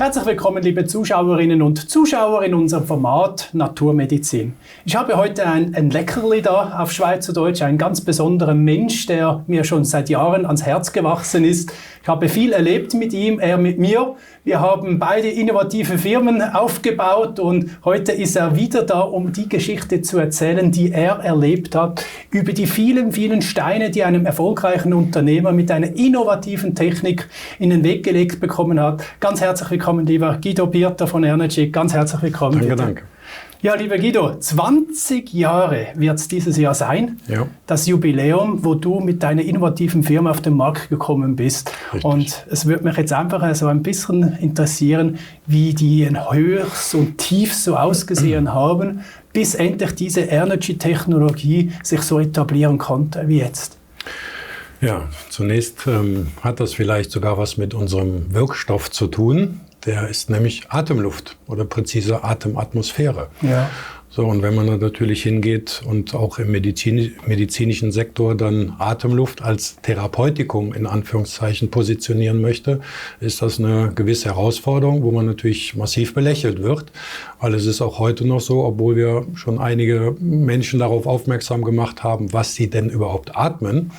Herzlich willkommen, liebe Zuschauerinnen und Zuschauer in unserem Format Naturmedizin. Ich habe heute ein Leckerli da auf Schweizerdeutsch, einen ganz besonderen Mensch, der mir schon seit Jahren ans Herz gewachsen ist. Ich habe viel erlebt mit ihm, er mit mir. Wir haben beide innovative Firmen aufgebaut und heute ist er wieder da, um die Geschichte zu erzählen, die er erlebt hat, über die vielen, vielen Steine, die einem erfolgreichen Unternehmer mit einer innovativen Technik in den Weg gelegt bekommen hat. Ganz herzlich willkommen, lieber Guido Bierter von Energic. Ganz herzlich willkommen. Danke, danke. Ja, lieber Guido, 20 Jahre wird es dieses Jahr sein, ja. Das Jubiläum, wo du mit deiner innovativen Firma auf den Markt gekommen bist. Richtig. Und es würde mich jetzt einfach so ein bisschen interessieren, wie die Höchst und Tiefs so ausgesehen haben, bis endlich diese Energy-Technologie sich so etablieren konnte wie jetzt. Ja, zunächst hat das vielleicht sogar was mit unserem Wirkstoff zu tun. Der ist nämlich Atemluft oder präziser Atematmosphäre. Ja. So, und wenn man da natürlich hingeht und auch im medizinischen Sektor dann Atemluft als Therapeutikum in Anführungszeichen positionieren möchte, ist das eine gewisse Herausforderung, wo man natürlich massiv belächelt wird. Weil es ist auch heute noch so, obwohl wir schon einige Menschen darauf aufmerksam gemacht haben, was sie denn überhaupt atmen,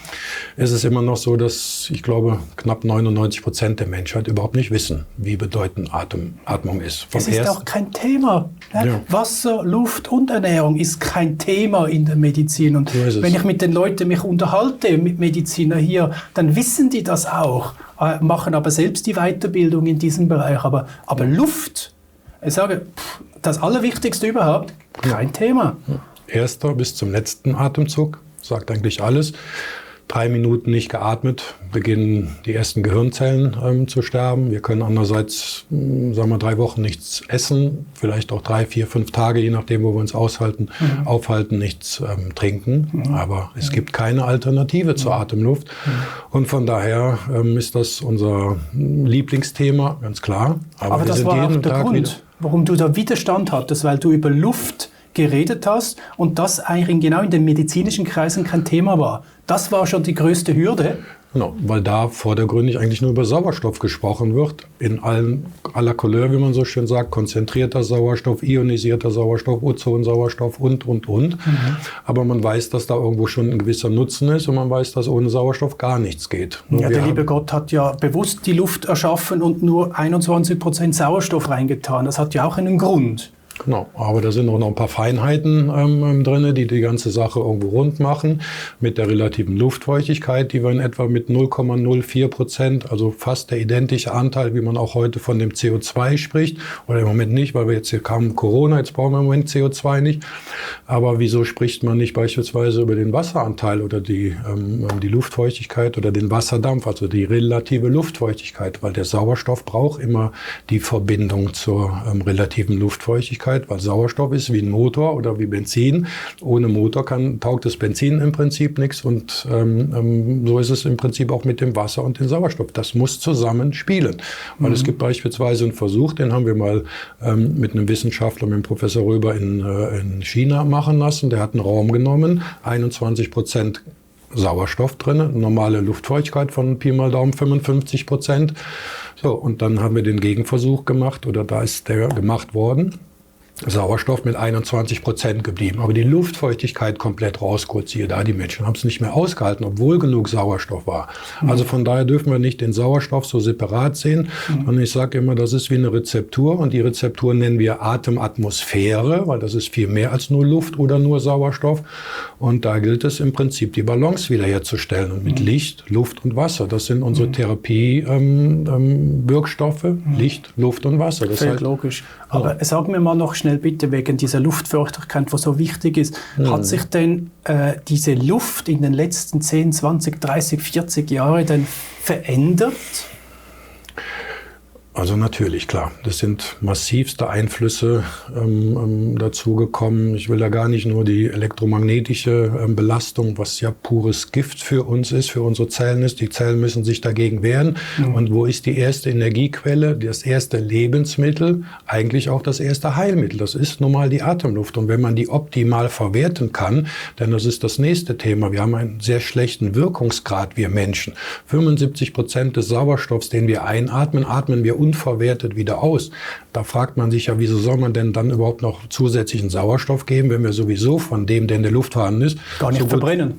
ist es immer noch so, dass ich glaube, knapp 99% der Menschheit überhaupt nicht wissen, wie bedeutend Atmung ist. Es ist auch kein Thema. Ja. Wasser, Luft und Ernährung ist kein Thema in der Medizin. Und so wenn ich mit den Leuten mich unterhalte, mit Mediziner hier, dann wissen die das auch, machen aber selbst die Weiterbildung in diesem Bereich. Aber Luft, ich sage, das Allerwichtigste überhaupt, kein Thema. Erster bis zum letzten Atemzug, sagt eigentlich alles. 3 Minuten nicht geatmet, beginnen die ersten Gehirnzellen zu sterben. Wir können andererseits, sagen wir, 3 Wochen nichts essen, vielleicht auch 3, 4, 5 Tage, je nachdem, wo wir uns aufhalten, nichts trinken. Aber es gibt keine Alternative zur Atemluft. Und von daher ist das unser Lieblingsthema, ganz klar. Aber das war auch der Grund, warum du da Widerstand hattest, weil du über Luft geredet hast und das eigentlich genau in den medizinischen Kreisen kein Thema war. Das war schon die größte Hürde. Genau, weil da vordergründig eigentlich nur über Sauerstoff gesprochen wird. In aller Couleur, wie man so schön sagt, konzentrierter Sauerstoff, ionisierter Sauerstoff, Ozonsauerstoff und. Aber man weiß, dass da irgendwo schon ein gewisser Nutzen ist und man weiß, dass ohne Sauerstoff gar nichts geht. Ja, der liebe Gott hat ja bewusst die Luft erschaffen und nur 21% Sauerstoff reingetan. Das hat ja auch einen Grund. Genau, aber da sind auch noch ein paar Feinheiten drin, die ganze Sache irgendwo rund machen. Mit der relativen Luftfeuchtigkeit, die wir in etwa mit 0,04%, also fast der identische Anteil, wie man auch heute von dem CO2 spricht. Oder im Moment nicht, weil wir jetzt hier kam Corona, jetzt brauchen wir im Moment CO2 nicht. Aber wieso spricht man nicht beispielsweise über den Wasseranteil oder die Luftfeuchtigkeit oder den Wasserdampf, also die relative Luftfeuchtigkeit? Weil der Sauerstoff braucht immer die Verbindung zur relativen Luftfeuchtigkeit. Weil Sauerstoff ist wie ein Motor oder wie Benzin. Ohne Motor taugt das Benzin im Prinzip nichts. Und so ist es im Prinzip auch mit dem Wasser und dem Sauerstoff. Das muss zusammen spielen. Weil es gibt beispielsweise einen Versuch, den haben wir mal mit einem Wissenschaftler, mit dem Professor Röber in China machen lassen. Der hat einen Raum genommen, 21% Sauerstoff drin, normale Luftfeuchtigkeit von Pi mal Daumen 55%. So, und dann haben wir den Gegenversuch gemacht, oder da ist der gemacht worden. Sauerstoff mit 21% geblieben, aber die Luftfeuchtigkeit komplett rausgeholt. Siehe da, die Menschen haben es nicht mehr ausgehalten, obwohl genug Sauerstoff war. Also von daher dürfen wir nicht den Sauerstoff so separat sehen. Und ich sage immer, das ist wie eine Rezeptur und die Rezeptur nennen wir Atematmosphäre, weil das ist viel mehr als nur Luft oder nur Sauerstoff. Und da gilt es im Prinzip, die Balance wiederherzustellen. Und mit Licht, Luft und Wasser, das sind unsere Therapie-Wirkstoffe, Licht, Luft und Wasser. Das ist logisch. Aber sag mir mal noch schnell bitte wegen dieser Luftfeuchtigkeit, was so wichtig ist. Hat sich denn diese Luft in den letzten 10, 20, 30, 40 Jahren denn verändert? Also natürlich, klar. Das sind massivste Einflüsse dazugekommen. Ich will da gar nicht nur die elektromagnetische Belastung, was ja pures Gift für uns ist, für unsere Zellen ist. Die Zellen müssen sich dagegen wehren. Und wo ist die erste Energiequelle, das erste Lebensmittel, eigentlich auch das erste Heilmittel? Das ist nun mal die Atemluft. Und wenn man die optimal verwerten kann, denn das ist das nächste Thema. Wir haben einen sehr schlechten Wirkungsgrad, wir Menschen. 75% des Sauerstoffs, den wir einatmen, atmen wir unverwertet wieder aus. Da fragt man sich ja, wieso soll man denn dann überhaupt noch zusätzlichen Sauerstoff geben, wenn wir sowieso von dem, der in der Luft vorhanden ist, gar nicht verbrennen.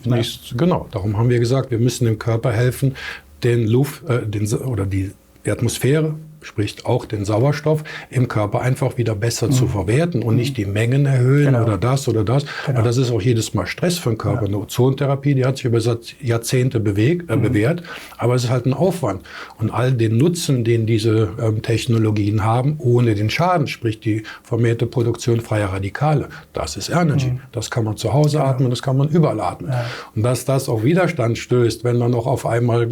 Genau, darum haben wir gesagt, wir müssen dem Körper helfen, die Atmosphäre, sprich auch den Sauerstoff im Körper einfach wieder besser zu verwerten und nicht die Mengen erhöhen oder das. Genau. Aber das ist auch jedes Mal Stress für den Körper. Ja. Eine Ozontherapie, die hat sich über Jahrzehnte bewährt, aber es ist halt ein Aufwand. Und all den Nutzen, den diese Technologien haben, ohne den Schaden, sprich die vermehrte Produktion freier Radikale, das ist Energy. Das kann man zu Hause atmen, das kann man überall atmen. Ja. Und dass das auf Widerstand stößt, wenn dann auch auf einmal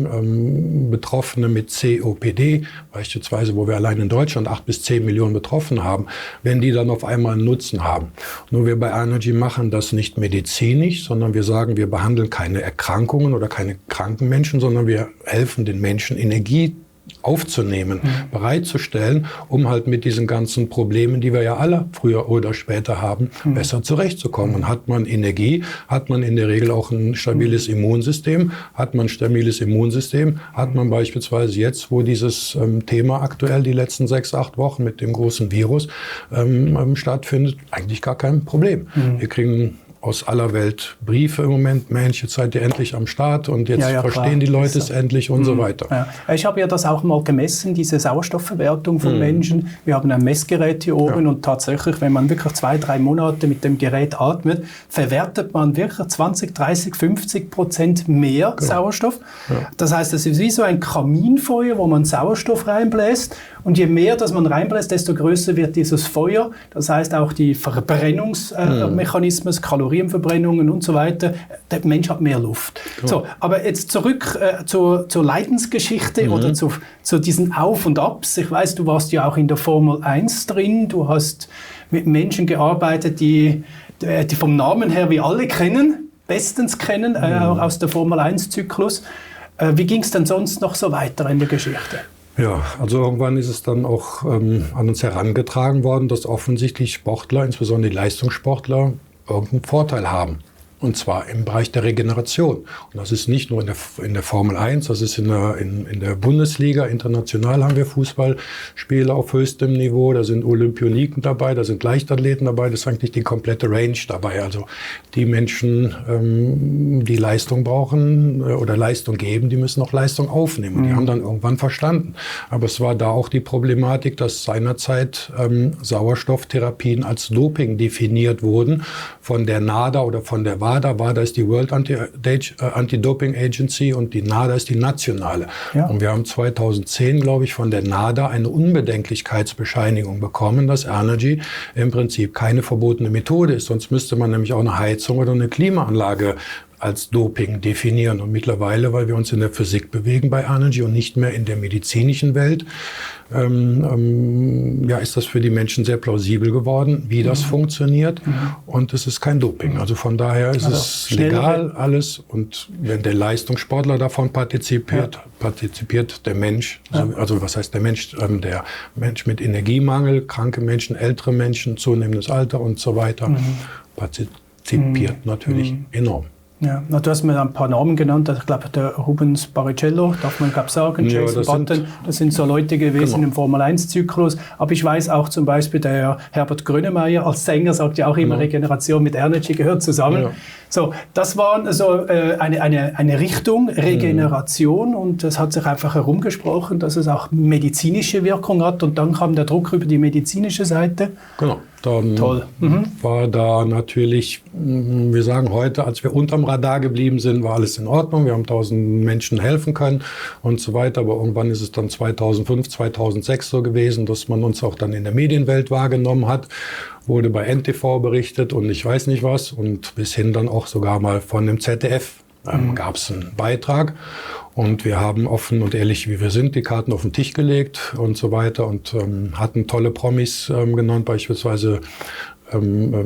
Betroffene mit COPD, beispielsweise, wo wir allein in Deutschland 8 bis 10 Millionen Betroffen haben, wenn die dann auf einmal einen Nutzen haben. Nur wir bei Energy machen das nicht medizinisch, sondern wir sagen, wir behandeln keine Erkrankungen oder keine kranken Menschen, sondern wir helfen den Menschen, Energie aufzunehmen, bereitzustellen, um halt mit diesen ganzen Problemen, die wir ja alle früher oder später haben, besser zurechtzukommen. Und hat man Energie, hat man in der Regel auch ein stabiles Immunsystem. Hat man ein stabiles Immunsystem, hat man beispielsweise jetzt, wo dieses Thema aktuell die letzten 6, 8 Wochen mit dem großen Virus stattfindet, eigentlich gar kein Problem. Wir kriegen aus aller Welt Briefe im Moment, Mensch, jetzt seid ihr endlich am Start und jetzt verstehen die Leute es endlich und so weiter. Ja. Ich habe ja das auch mal gemessen, diese Sauerstoffverwertung von Menschen. Wir haben ein Messgerät hier oben und tatsächlich, wenn man wirklich 2, 3 Monate mit dem Gerät atmet, verwertet man wirklich 20, 30, 50% mehr Sauerstoff. Ja. Das heißt, es ist wie so ein Kaminfeuer, wo man Sauerstoff reinbläst und je mehr, dass man reinbläst, desto größer wird dieses Feuer. Das heißt auch die Verbrennungsmechanismen, Kalorienverbrennungen und so weiter. Der Mensch hat mehr Luft. Cool. So, aber jetzt zurück zur Leidensgeschichte oder zu diesen Auf und Abs. Ich weiß, du warst ja auch in der Formel 1 drin. Du hast mit Menschen gearbeitet, die vom Namen her wir alle kennen, bestens kennen, auch aus der Formel 1-Zyklus. Wie ging es denn sonst noch so weiter in der Geschichte? Ja, also irgendwann ist es dann auch an uns herangetragen worden, dass offensichtlich Sportler, insbesondere die Leistungssportler, irgendeinen Vorteil haben. Und zwar im Bereich der Regeneration. Und das ist nicht nur in der Formel 1, das ist in der Bundesliga. International haben wir Fußballspiele auf höchstem Niveau. Da sind Olympioniken dabei, da sind Leichtathleten dabei. Das ist eigentlich die komplette Range dabei. Also die Menschen, die Leistung brauchen oder Leistung geben, die müssen auch Leistung aufnehmen. Und die haben dann irgendwann verstanden. Aber es war da auch die Problematik, dass seinerzeit Sauerstofftherapien als Doping definiert wurden von der NADA oder von der WADA. WADA ist die World Anti-Doping Agency und die NADA ist die nationale. Ja. Und wir haben 2010, glaube ich, von der NADA eine Unbedenklichkeitsbescheinigung bekommen, dass Energy im Prinzip keine verbotene Methode ist. Sonst müsste man nämlich auch eine Heizung oder eine Klimaanlage als Doping definieren. Und mittlerweile, weil wir uns in der Physik bewegen bei Energy und nicht mehr in der medizinischen Welt, ist das für die Menschen sehr plausibel geworden, wie das funktioniert. Und es ist kein Doping. Also von daher ist es legal alles. Und wenn der Leistungssportler davon partizipiert der Mensch, also was heißt der Mensch? Der Mensch mit Energiemangel, kranke Menschen, ältere Menschen, zunehmendes Alter und so weiter, partizipiert natürlich enorm. Ja, du hast mir ein paar Namen genannt. Ich glaube, der Rubens Barrichello, darf man sagen, Jason Button, das sind so Leute gewesen im Formel-1-Zyklus. Aber ich weiß auch zum Beispiel, der Herbert Grönemeyer als Sänger sagt ja auch immer, Regeneration mit Energy gehört zusammen. Ja. So, das war so eine Richtung, Regeneration, und es hat sich einfach herumgesprochen, dass es auch medizinische Wirkung hat, und dann kam der Druck über die medizinische Seite. Genau. Dann war da natürlich, wir sagen heute, als wir unterm Radar geblieben sind, war alles in Ordnung. Wir haben 1000 Menschen helfen können und so weiter. Aber irgendwann ist es dann 2005, 2006 so gewesen, dass man uns auch dann in der Medienwelt wahrgenommen hat. Wurde bei NTV berichtet und ich weiß nicht was. Und bis hin dann auch sogar mal von dem ZDF gab es einen Beitrag. Und wir haben offen und ehrlich, wie wir sind, die Karten auf den Tisch gelegt und so weiter und hatten tolle Promis genannt, beispielsweise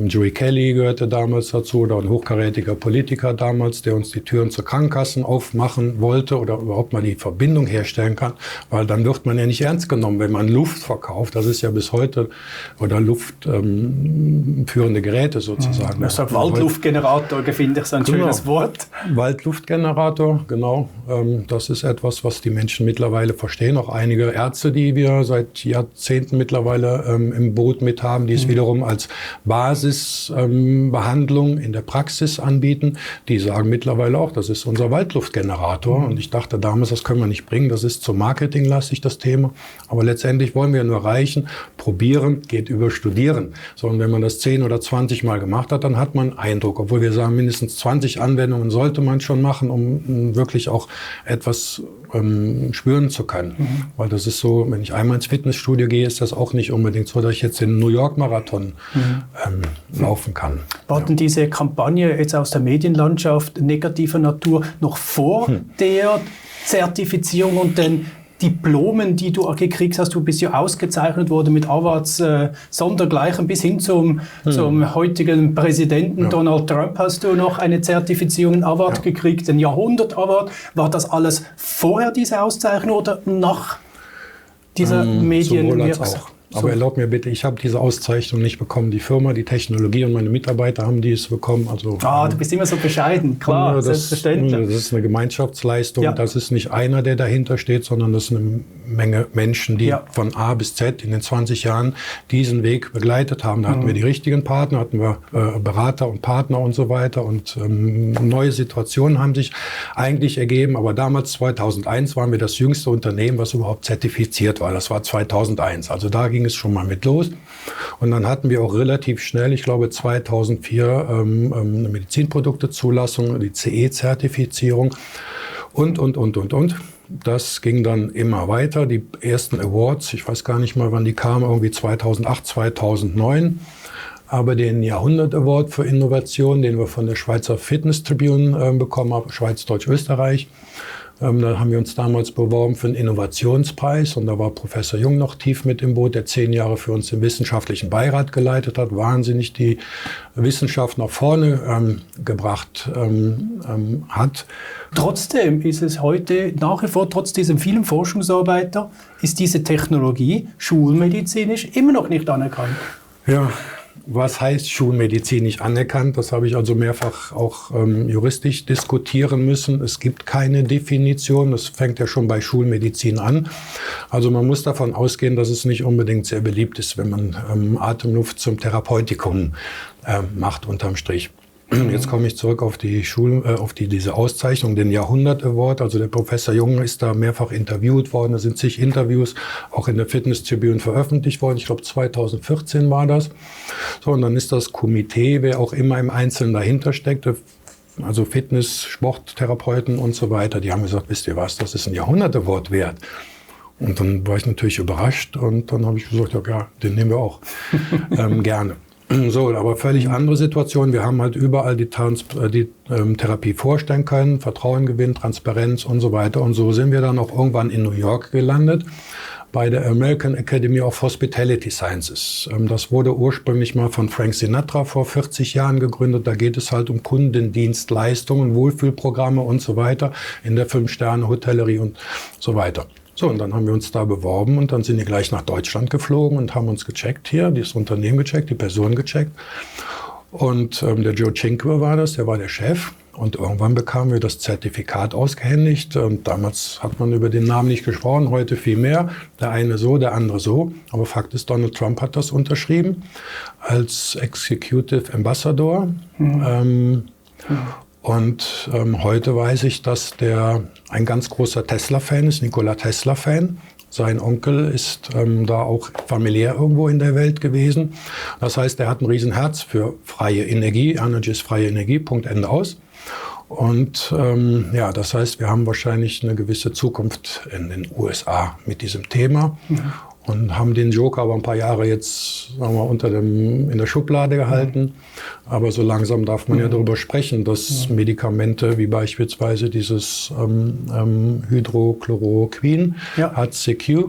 Joey Kelly gehörte damals dazu, oder ein hochkarätiger Politiker damals, der uns die Türen zu Krankenkassen aufmachen wollte oder überhaupt mal die Verbindung herstellen kann, weil dann wird man ja nicht ernst genommen, wenn man Luft verkauft. Das ist ja bis heute, oder luftführende Geräte sozusagen. Ich sage Waldluftgenerator, finde ich so ein schönes Wort. Waldluftgenerator, genau. Das ist etwas, was die Menschen mittlerweile verstehen. Auch einige Ärzte, die wir seit Jahrzehnten mittlerweile im Boot mit haben, die es wiederum als Basisbehandlung in der Praxis anbieten, die sagen mittlerweile auch, das ist unser Waldluftgenerator. Und ich dachte damals, das können wir nicht bringen, das ist zu marketinglastig, das Thema. Aber letztendlich wollen wir nur erreichen, probieren geht über studieren. Sondern wenn man das 10 oder 20 Mal gemacht hat, dann hat man einen Eindruck. Obwohl wir sagen, mindestens 20 Anwendungen sollte man schon machen, um wirklich auch etwas spüren zu können. Weil das ist so, wenn ich einmal ins Fitnessstudio gehe, ist das auch nicht unbedingt so, dass ich jetzt den New York Marathon laufen kann. War denn diese Kampagne jetzt aus der Medienlandschaft negativer Natur noch vor der Zertifizierung und den Diplomen, die du gekriegt hast? Du bist ja ausgezeichnet worden mit Awards sondergleichen bis hin zum heutigen Präsidenten Donald Trump hast du noch eine Zertifizierung, einen Award gekriegt, den Jahrhundert-Award. War das alles vorher diese Auszeichnung oder nach dieser Medienwirksamkeit? Aber erlaub mir bitte, ich habe diese Auszeichnung nicht bekommen. Die Firma, die Technologie und meine Mitarbeiter haben die es bekommen. Also, du bist immer so bescheiden, klar, selbstverständlich. Das ist eine Gemeinschaftsleistung. Ja. Das ist nicht einer, der dahinter steht, sondern das ist eine Menge Menschen, die von A bis Z in den 20 Jahren diesen Weg begleitet haben. Da hatten wir die richtigen Partner, hatten wir Berater und Partner und so weiter. Und neue Situationen haben sich eigentlich ergeben. Aber damals, 2001, waren wir das jüngste Unternehmen, was überhaupt zertifiziert war. Das war 2001. Also da ging es schon mal mit los. Und dann hatten wir auch relativ schnell, ich glaube 2004, eine Medizinproduktezulassung, die CE-Zertifizierung und. Das ging dann immer weiter. Die ersten Awards, ich weiß gar nicht mal, wann die kamen, irgendwie 2008, 2009. Aber den Jahrhundert-Award für Innovation, den wir von der Schweizer Fitness Tribune bekommen haben, Schweiz, Deutsch, Österreich, da haben wir uns damals beworben für einen Innovationspreis und da war Professor Jung noch tief mit im Boot, der 10 Jahre für uns den wissenschaftlichen Beirat geleitet hat, wahnsinnig die Wissenschaft nach vorne gebracht hat. Trotzdem ist es heute nach wie vor, trotz diesem vielen Forschungsarbeiter, ist diese Technologie schulmedizinisch immer noch nicht anerkannt. Ja. Was heißt schulmedizinisch anerkannt? Das habe ich also mehrfach auch juristisch diskutieren müssen. Es gibt keine Definition. Das fängt ja schon bei Schulmedizin an. Also man muss davon ausgehen, dass es nicht unbedingt sehr beliebt ist, wenn man Atemluft zum Therapeutikum macht unterm Strich. Jetzt komme ich zurück auf diese Auszeichnung, den Jahrhundert Award. Also der Professor Jung ist da mehrfach interviewt worden. Da sind zig Interviews auch in der Fitness Tribune veröffentlicht worden. Ich glaube 2014 war das. So, und dann ist das Komitee, wer auch immer im Einzelnen dahinter steckt, also Fitness, Sporttherapeuten und so weiter, die haben gesagt, wisst ihr was, das ist ein Jahrhundert Award wert. Und dann war ich natürlich überrascht und dann habe ich gesagt, ja, den nehmen wir auch gerne. So, aber völlig andere Situation. Wir haben halt überall die Therapie vorstellen können, Vertrauen gewinnen, Transparenz und so weiter. Und so sind wir dann auch irgendwann in New York gelandet bei der American Academy of Hospitality Sciences. Das wurde ursprünglich mal von Frank Sinatra vor 40 Jahren gegründet. Da geht es halt um Kundendienstleistungen, Wohlfühlprogramme und so weiter in der 5-Sterne-Hotellerie und so weiter. So, und dann haben wir uns da beworben und dann sind die gleich nach Deutschland geflogen und haben uns gecheckt hier, das Unternehmen gecheckt, die Person gecheckt. Und der Joe Cinque war das, der war der Chef. Und irgendwann bekamen wir das Zertifikat ausgehändigt. Und damals hat man über den Namen nicht gesprochen, heute viel mehr. Der eine so, der andere so. Aber Fakt ist, Donald Trump hat das unterschrieben als Executive Ambassador. Und heute weiß ich, dass der ein ganz großer Tesla-Fan ist, Nikola Tesla-Fan. Sein Onkel ist da auch familiär irgendwo in der Welt gewesen. Das heißt, er hat ein Riesenherz für freie Energie. Energy ist freie Energie, Punkt, Ende aus. Und das heißt, wir haben wahrscheinlich eine gewisse Zukunft in den USA mit diesem Thema. Und haben den Joker aber ein paar Jahre jetzt, sagen wir, in der Schublade gehalten. Aber so langsam darf man ja darüber sprechen, dass Medikamente wie beispielsweise dieses Hydrochloroquin, HCQ,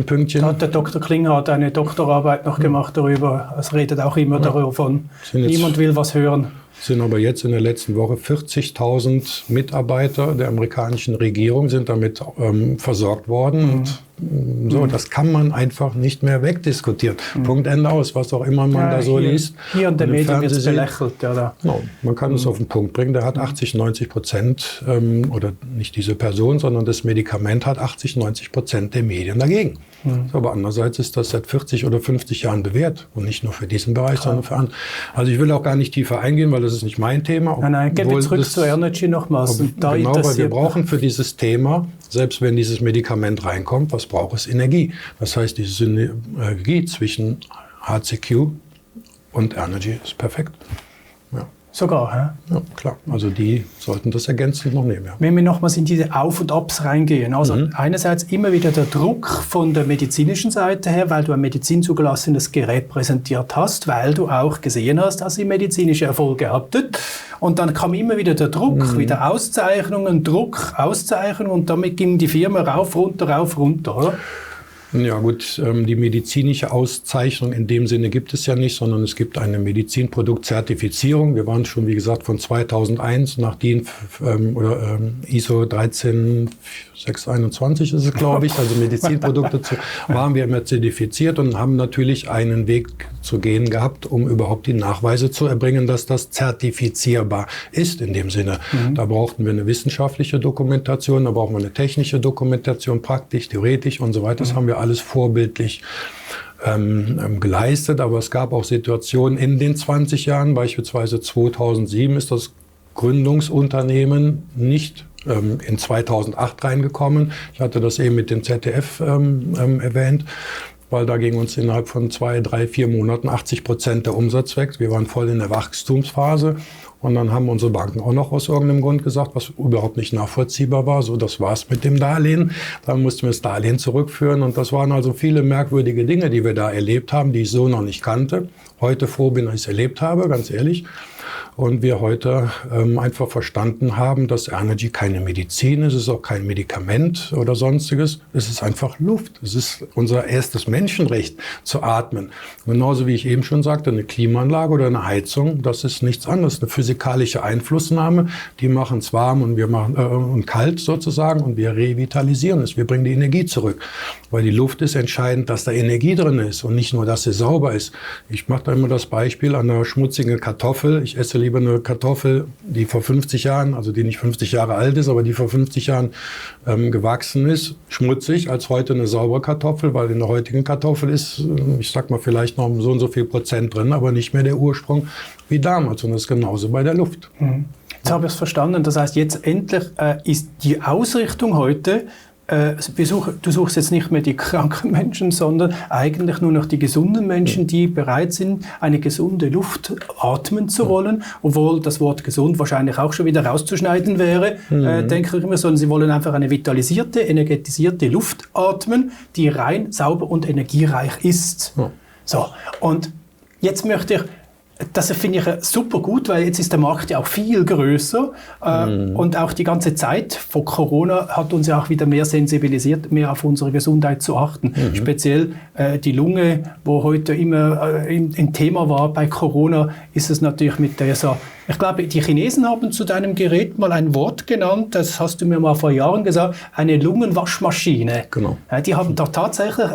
Pünktchen. Da hat der Dr. Klinghardt eine Doktorarbeit noch gemacht darüber. Es redet auch immer darüber von, niemand will was hören. Sind aber jetzt in der letzten Woche 40.000 Mitarbeiter der amerikanischen Regierung sind damit versorgt worden. Und so, das kann man einfach nicht mehr wegdiskutieren. Punkt, Ende aus, was auch immer man da so liest. Hier in der Medien wird es belächelt. No, man kann es auf den Punkt bringen. Der hat 80-90%, oder nicht diese Person, sondern das Medikament hat 80-90% der Medien dagegen. Aber andererseits ist das seit 40 oder 50 Jahren bewährt und nicht nur für diesen Bereich, sondern für andere. Also ich will auch gar nicht tiefer eingehen, weil das ist nicht mein Thema. Nein, gehen wir zurück zu Energy nochmals. Genau, weil wir brauchen für dieses Thema, selbst wenn dieses Medikament reinkommt, was braucht es? Energie. Das heißt, diese Synergie zwischen HCQ und Energy ist perfekt. Ja. Sogar, hä? Ja, klar. Also die sollten das ergänzend noch nehmen. Ja. Wenn wir nochmals in diese Auf- und Abs reingehen, also einerseits immer wieder der Druck von der medizinischen Seite her, weil du ein medizinzugelassenes Gerät präsentiert hast, weil du auch gesehen hast, dass sie medizinische Erfolge hatten. Und dann kam immer wieder der Druck, wieder Auszeichnungen, Druck, Auszeichnungen und damit ging die Firma rauf, runter, oder? Ja gut, die medizinische Auszeichnung in dem Sinne gibt es ja nicht, sondern es gibt eine Medizinproduktzertifizierung. Wir waren schon, wie gesagt, von 2001 nach DIN ISO 13621 ist es, glaube ich, also Medizinprodukte waren wir immer zertifiziert und haben natürlich einen Weg zu gehen gehabt, um überhaupt die Nachweise zu erbringen, dass das zertifizierbar ist in dem Sinne. Da brauchten wir eine wissenschaftliche Dokumentation, da brauchen wir eine technische Dokumentation, praktisch, theoretisch und so weiter. Das haben wir alles vorbildlich geleistet, aber es gab auch Situationen in den 20 Jahren, beispielsweise 2007 ist das Gründungsunternehmen nicht in 2008 reingekommen. Ich hatte das eben mit dem ZDF erwähnt, weil da ging uns innerhalb von 2, 3, 4 Monaten 80% der Umsatz weg. Wir waren voll in der Wachstumsphase. Und dann haben unsere Banken auch noch aus irgendeinem Grund gesagt, was überhaupt nicht nachvollziehbar war. So, das war's mit dem Darlehen. Dann mussten wir das Darlehen zurückführen. Und das waren also viele merkwürdige Dinge, die wir da erlebt haben, die ich so noch nicht kannte. Heute froh bin, dass ich es erlebt habe, ganz ehrlich. Und wir heute einfach verstanden haben, dass Energy keine Medizin ist, es ist auch kein Medikament oder sonstiges. Es ist einfach Luft. Es ist unser erstes Menschenrecht zu atmen. Genauso wie ich eben schon sagte, eine Klimaanlage oder eine Heizung, das ist nichts anderes. Eine physikalische Einflussnahme, die machen es warm und wir machen und kalt sozusagen und wir revitalisieren es. Wir bringen die Energie zurück. Weil die Luft ist entscheidend, dass da Energie drin ist und nicht nur, dass sie sauber ist. Ich mache da immer das Beispiel an einer schmutzigen Kartoffel. Ich esse lieber eine Kartoffel, die vor 50 Jahren, also die nicht 50 Jahre alt ist, aber die vor 50 Jahren gewachsen ist, schmutzig, als heute eine saubere Kartoffel, weil in der heutigen Kartoffel ist, ich sag mal, vielleicht noch so und so viel Prozent drin, aber nicht mehr der Ursprung wie damals. Und das ist genauso bei der Luft. Jetzt habe ich es verstanden. Das heißt, jetzt endlich ist die Ausrichtung heute, du suchst jetzt nicht mehr die kranken Menschen, sondern eigentlich nur noch die gesunden Menschen, die bereit sind, eine gesunde Luft atmen zu wollen, obwohl das Wort gesund wahrscheinlich auch schon wieder rauszuschneiden wäre, denke ich immer, sondern sie wollen einfach eine vitalisierte, energetisierte Luft atmen, die rein, sauber und energiereich ist. So, und jetzt möchte ich, das finde ich super gut, weil jetzt ist der Markt ja auch viel größer und auch die ganze Zeit vor Corona hat uns ja auch wieder mehr sensibilisiert, mehr auf unsere Gesundheit zu achten. Speziell die Lunge, wo heute immer ein Thema war bei Corona, ist es natürlich mit dieser, ich glaube, die Chinesen haben zu deinem Gerät mal ein Wort genannt, das hast du mir mal vor Jahren gesagt, eine Lungenwaschmaschine. Genau. Die haben da tatsächlich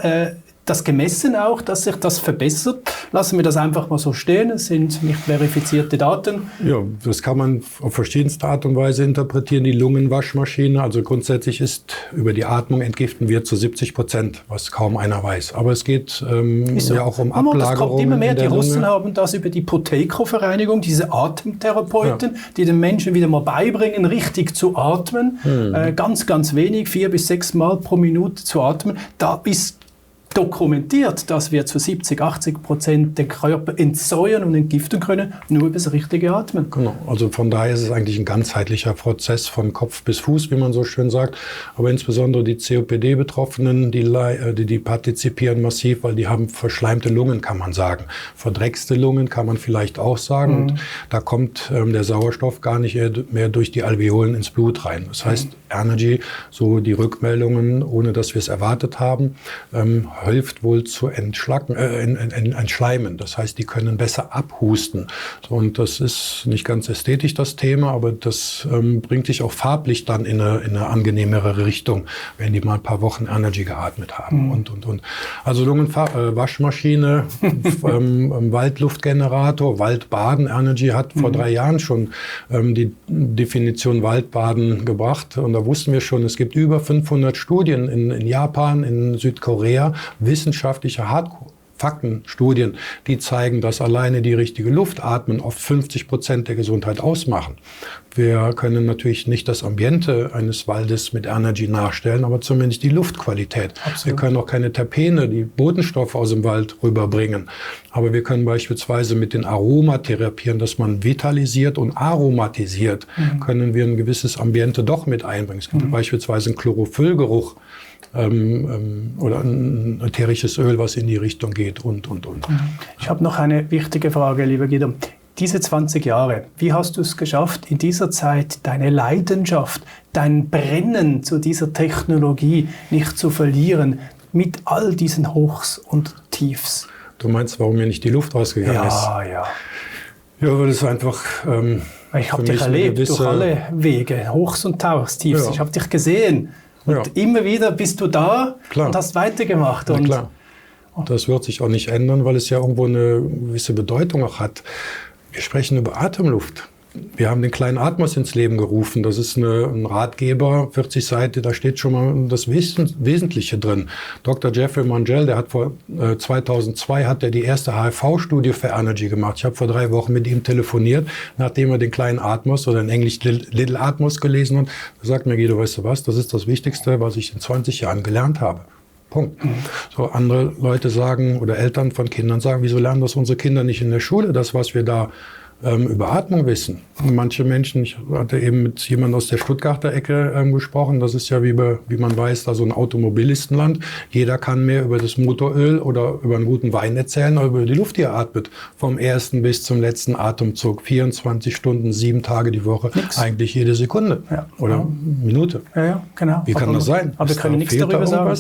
das gemessen auch, dass sich das verbessert. Lassen wir das einfach mal so stehen. Es sind nicht verifizierte Daten. Ja, das kann man auf verschiedenste Art und Weise interpretieren, die Lungenwaschmaschine. Also grundsätzlich ist über die Atmung entgiften wir zu 70%, was kaum einer weiß. Aber es geht so. Ja auch um Ablagerungen. Das kommt immer mehr. Die Russen haben das über die Proteico-Vereinigung, diese Atemtherapeuten, die den Menschen wieder mal beibringen, richtig zu atmen. Ganz, ganz wenig, 4 bis 6 Mal pro Minute zu atmen. Da ist dokumentiert, dass wir zu 70-80% den Körper entsäuern und entgiften können, nur über das richtige Atmen. Genau, also von daher ist es eigentlich ein ganzheitlicher Prozess von Kopf bis Fuß, wie man so schön sagt. Aber insbesondere die COPD-Betroffenen, die partizipieren massiv, weil die haben verschleimte Lungen, kann man sagen. Verdreckste Lungen kann man vielleicht auch sagen. Und da kommt der Sauerstoff gar nicht mehr durch die Alveolen ins Blut rein. Das heißt, Energy, so die Rückmeldungen, ohne dass wir es erwartet haben, hilft wohl zu entschleimen. Das heißt, die können besser abhusten. So, und das ist nicht ganz ästhetisch, das Thema, aber das bringt sich auch farblich dann in eine angenehmere Richtung, wenn die mal ein paar Wochen Energy geatmet haben. Und. Also Lungenwaschmaschine, Waldluftgenerator, Waldbaden. Energy hat vor 3 Jahren schon die Definition Waldbaden gebracht. Und da wussten wir schon, es gibt über 500 Studien in Japan, in Südkorea, wissenschaftliche Faktenstudien, die zeigen, dass alleine die richtige Luft atmen oft 50% der Gesundheit ausmachen. Wir können natürlich nicht das Ambiente eines Waldes mit Energy nachstellen, aber zumindest die Luftqualität. Absolut. Wir können auch keine Terpene, die Botenstoffe aus dem Wald rüberbringen. Aber wir können beispielsweise mit den Aromatherapien, dass man vitalisiert und aromatisiert, können wir ein gewisses Ambiente doch mit einbringen. Es gibt beispielsweise einen Chlorophyllgeruch oder ein ätherisches Öl, was in die Richtung geht und. Ich habe noch eine wichtige Frage, lieber Guido. Diese 20 Jahre, wie hast du es geschafft, in dieser Zeit deine Leidenschaft, dein Brennen zu dieser Technologie nicht zu verlieren, mit all diesen Hochs und Tiefs? Du meinst, warum mir nicht die Luft ausgegangen ist? Ja, weil es einfach... ich habe dich erlebt durch alle Wege, Hochs und Tiefs. Ja. Ich habe dich gesehen. Und immer wieder bist du da und hast weitergemacht. Na klar. Das wird sich auch nicht ändern, weil es ja irgendwo eine gewisse Bedeutung auch hat. Wir sprechen über Atemluft. Wir haben den kleinen Atmos ins Leben gerufen. Das ist ein Ratgeber, 40 Seiten, da steht schon mal das Wesentliche drin. Dr. Jeffrey Mangel, der hat 2002 hat er die erste HIV-Studie für Energy gemacht. Ich habe vor 3 Wochen mit ihm telefoniert, nachdem er den kleinen Atmos oder in Englisch Little Atmos gelesen hat. Da sagt mir Guido, weißt du was, das ist das Wichtigste, was ich in 20 Jahren gelernt habe. Punkt. So, andere Leute sagen oder Eltern von Kindern sagen, wieso lernen das unsere Kinder nicht in der Schule, das, was wir da über Atmung wissen. Und manche Menschen, ich hatte eben mit jemandem aus der Stuttgarter Ecke gesprochen, das ist ja wie man weiß, da so ein Automobilistenland. Jeder kann mehr über das Motoröl oder über einen guten Wein erzählen, oder über die Luft, die er atmet. Vom ersten bis zum letzten Atemzug. 24 Stunden, 7 Tage die Woche. Nix. Eigentlich jede Sekunde oder Minute. Ja, genau. Wie kann das sein? Aber wir können nichts darüber sagen.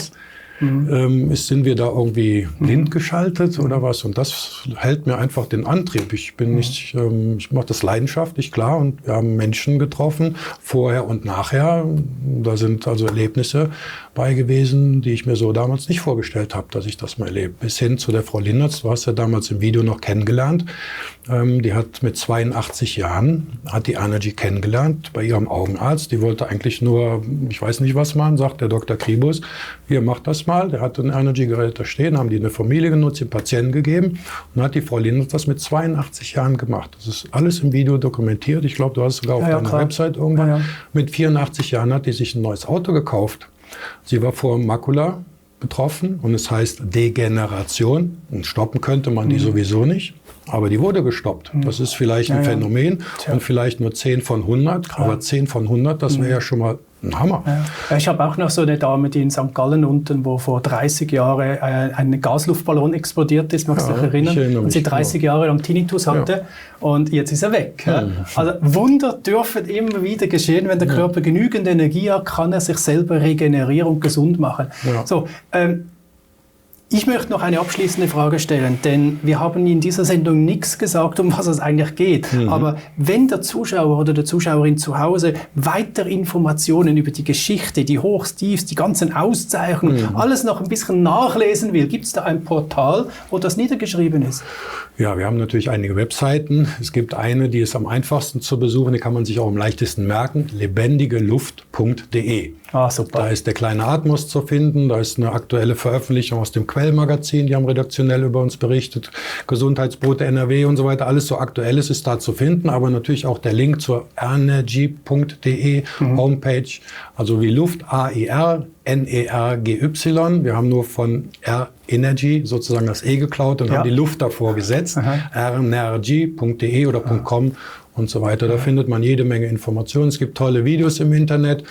Sind wir da irgendwie blind geschaltet oder was? Und das hält mir einfach den Antrieb. Ich mache das leidenschaftlich, klar. Und wir haben Menschen getroffen, vorher und nachher. Da sind also Erlebnisse bei gewesen, die ich mir so damals nicht vorgestellt habe, dass ich das mal erlebe. Bis hin zu der Frau Linnertz, du hast ja damals im Video noch kennengelernt. Die hat mit 82 Jahren, hat die Energy kennengelernt bei ihrem Augenarzt. Die wollte eigentlich nur, ich weiß nicht was machen, sagt der Dr. Kribus, hier, macht das mal. Der hatte ein Energy-Gerät da stehen, haben die eine Familie genutzt, den Patienten gegeben. Und dann hat die Frau Linnertz das mit 82 Jahren gemacht. Das ist alles im Video dokumentiert. Ich glaube, du hast es sogar auf deiner Website irgendwann. Ja. Mit 84 Jahren hat die sich ein neues Auto gekauft. Sie war vor Makula betroffen und es heißt Degeneration. Und stoppen könnte man die sowieso nicht. Aber die wurde gestoppt. Das ist vielleicht ein Phänomen und vielleicht nur 10 von 100. Klar. Aber 10 von 100, das wäre ja schon mal ein Hammer. Ja. Ich habe auch noch so eine Dame, die in St. Gallen unten, wo vor 30 Jahren ein Gasluftballon explodiert ist, magst du dich erinnern? Und sie 30 Jahre lang Tinnitus hatte und jetzt ist er weg. Ja. Also Wunder dürfen immer wieder geschehen. Wenn der Körper genügend Energie hat, kann er sich selber regenerieren und gesund machen. Ja. So, ich möchte noch eine abschließende Frage stellen, denn wir haben in dieser Sendung nichts gesagt, um was es eigentlich geht. Aber wenn der Zuschauer oder der Zuschauerin zu Hause weitere Informationen über die Geschichte, die Hochs, Tiefs, die ganzen Auszeichnungen, alles noch ein bisschen nachlesen will, gibt es da ein Portal, wo das niedergeschrieben ist? Ja, wir haben natürlich einige Webseiten. Es gibt eine, die ist am einfachsten zu besuchen, die kann man sich auch am leichtesten merken, lebendigeluft.de. Ah, super. Da ist der kleine Atmos zu finden, da ist eine aktuelle Veröffentlichung aus dem Quellmagazin, die haben redaktionell über uns berichtet, Gesundheitsbote NRW und so weiter, alles so Aktuelles ist da zu finden, aber natürlich auch der Link zur aernergy.de Homepage, also wie Luft, AER-NERGY. Wir haben nur von Energy sozusagen das E geklaut und haben die Luft davor gesetzt, aernergy.de oder .com. Und so weiter. Da findet man jede Menge Informationen. Es gibt tolle Videos im Internet.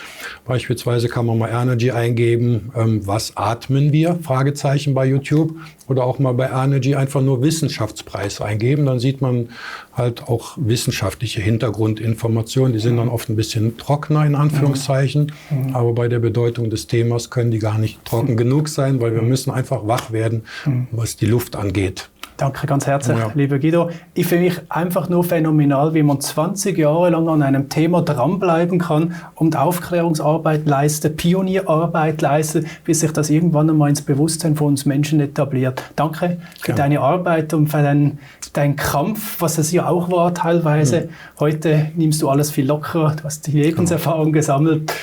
Beispielsweise kann man mal Energy eingeben. Was atmen wir? Fragezeichen bei YouTube. Oder auch mal bei Energy einfach nur Wissenschaftspreis eingeben. Dann sieht man halt auch wissenschaftliche Hintergrundinformationen. Die sind dann oft ein bisschen trockener in Anführungszeichen. Aber bei der Bedeutung des Themas können die gar nicht trocken genug sein, weil wir müssen einfach wach werden, was die Luft angeht. Danke ganz herzlich, lieber Guido. Ich finde mich einfach nur phänomenal, wie man 20 Jahre lang an einem Thema dranbleiben kann und Aufklärungsarbeit leistet, Pionierarbeit leistet, bis sich das irgendwann einmal ins Bewusstsein von uns Menschen etabliert. Danke für deine Arbeit und für deinen Kampf, was es ja auch war teilweise. Heute nimmst du alles viel lockerer, du hast die Lebenserfahrung gesammelt.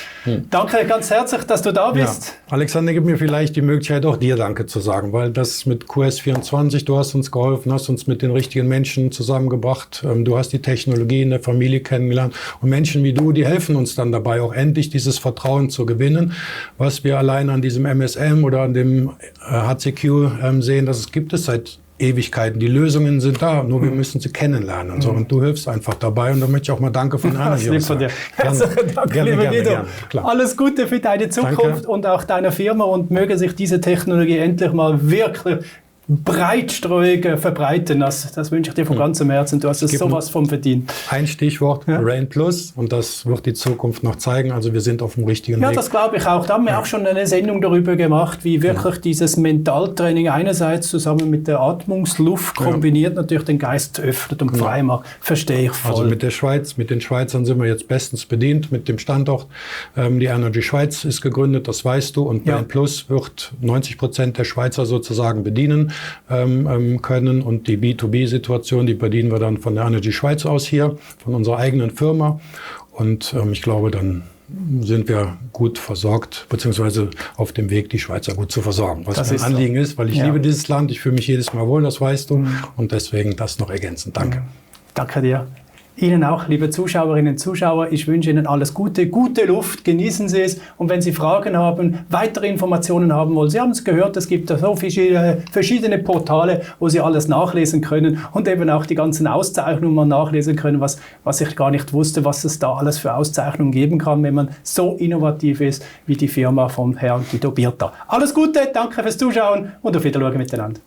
Danke ganz herzlich, dass du da bist. Ja. Alexander, gib mir vielleicht die Möglichkeit, auch dir Danke zu sagen, weil das mit QS24, du hast uns geholfen, hast uns mit den richtigen Menschen zusammengebracht. Du hast die Technologie in der Familie kennengelernt. Und Menschen wie du, die helfen uns dann dabei, auch endlich dieses Vertrauen zu gewinnen, was wir allein an diesem MSM oder an dem HCQ sehen, das gibt es seit Ewigkeiten. Die Lösungen sind da, nur wir müssen sie kennenlernen. Und, so. Und du hilfst einfach dabei. Und da möchte ich auch mal Danke von Energy sagen. Gerne. Alles Gute für deine Zukunft und auch deiner Firma und möge sich diese Technologie endlich mal wirklich breitstreuig verbreiten. Das wünsche ich dir von ganzem Herzen. Du hast es sowas von verdient. Ein Stichwort, Rain Plus, und das wird die Zukunft noch zeigen. Also wir sind auf dem richtigen Weg. Ja, das glaube ich auch. Da haben wir auch schon eine Sendung darüber gemacht, wie wirklich dieses Mentaltraining einerseits zusammen mit der Atmungsluft kombiniert natürlich den Geist öffnet und frei macht. Verstehe ich voll. Also mit der Schweiz, mit den Schweizern sind wir jetzt bestens bedient mit dem Standort. Die Energy Schweiz ist gegründet, das weißt du. Und Rain Plus wird 90% der Schweizer sozusagen bedienen können, und die B2B-Situation, die bedienen wir dann von der Energy Schweiz aus hier, von unserer eigenen Firma, und ich glaube, dann sind wir gut versorgt, beziehungsweise auf dem Weg, die Schweizer gut zu versorgen. Was mein Anliegen ist, weil ich liebe dieses Land, ich fühle mich jedes Mal wohl, das weißt du, und deswegen das noch ergänzend. Danke. Danke dir. Ihnen auch, liebe Zuschauerinnen und Zuschauer, ich wünsche Ihnen alles Gute, gute Luft, genießen Sie es, und wenn Sie Fragen haben, weitere Informationen haben wollen, Sie haben es gehört, es gibt so verschiedene Portale, wo Sie alles nachlesen können und eben auch die ganzen Auszeichnungen mal nachlesen können, was ich gar nicht wusste, was es da alles für Auszeichnungen geben kann, wenn man so innovativ ist wie die Firma von Herrn Guido Birta. Alles Gute, danke fürs Zuschauen und auf Wiedersehen miteinander.